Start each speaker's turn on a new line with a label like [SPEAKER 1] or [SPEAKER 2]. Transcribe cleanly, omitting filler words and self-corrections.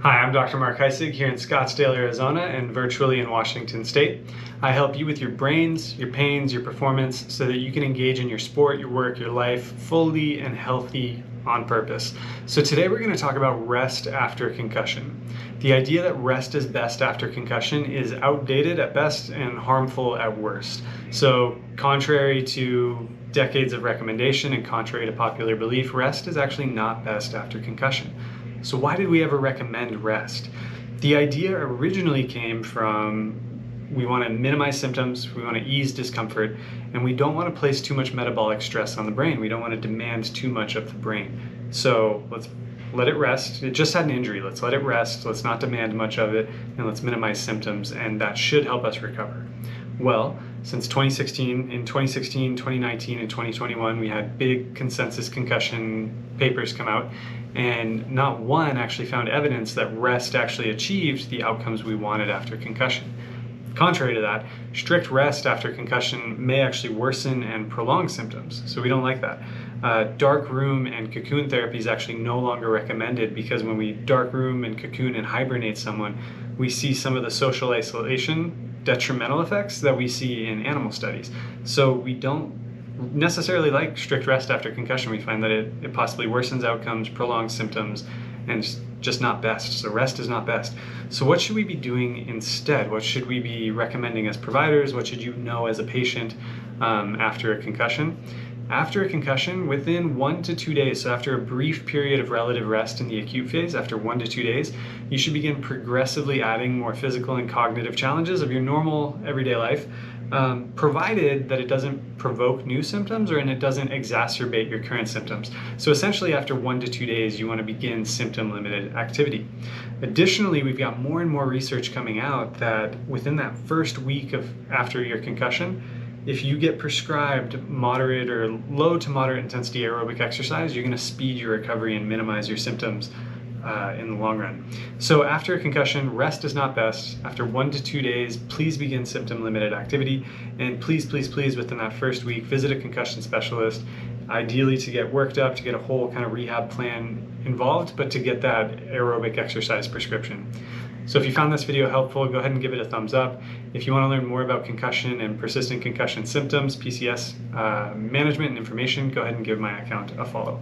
[SPEAKER 1] Hi, I'm Dr. Mark Heisig here in Scottsdale, Arizona, and virtually in Washington State. I help you with your brains, your pains, your performance, so that you can engage in your sport, your work, your life fully and healthy on purpose. So today we're going to talk about rest after concussion. The idea that rest is best after concussion is outdated at best and harmful at worst. So contrary to decades of recommendation and contrary to popular belief, rest is actually not best after concussion. So why did we ever recommend rest? The idea originally came from we want to minimize symptoms, we want to ease discomfort, and we don't want to place too much metabolic stress on the brain. We don't want to demand too much of the brain. So let's let it rest. It just had an injury. Let's let it rest. Let's not demand much of it, and let's minimize symptoms, and that should help us recover. Well, since 2016, in 2016, 2019, and 2021, we had big consensus concussion papers come out, and not one actually found evidence that rest actually achieved the outcomes we wanted after concussion. Contrary to that, strict rest after concussion may actually worsen and prolong symptoms, so we don't like that. Dark room and cocoon therapy is actually no longer recommended because when we dark room and cocoon and hibernate someone, we see some of the social isolation detrimental effects that we see in animal studies. So we don't necessarily like strict rest after concussion. We find that it possibly worsens outcomes, prolongs symptoms, and just not best. So rest is not best. So what should we be doing instead? What should we be recommending as providers? What should you know as a patient after a concussion? After a concussion, within 1 to 2 days, so after a brief period of relative rest in the acute phase, after 1 to 2 days, you should begin progressively adding more physical and cognitive challenges of your normal everyday life, provided that it doesn't provoke new symptoms and it doesn't exacerbate your current symptoms. So essentially after 1 to 2 days, you want to begin symptom-limited activity. Additionally, we've got more and more research coming out that within that first week after your concussion, if you get prescribed moderate or low to moderate intensity aerobic exercise, you're going to speed your recovery and minimize your symptoms in the long run. So after a concussion, rest is not best. After 1 to 2 days, please begin symptom-limited activity. And please, please, please, within that first week, visit a concussion specialist, ideally to get worked up, to get a whole kind of rehab plan involved, but to get that aerobic exercise prescription. So if you found this video helpful, go ahead and give it a thumbs up. If you want to learn more about concussion and persistent concussion symptoms, PCS management and information, go ahead and give my account a follow.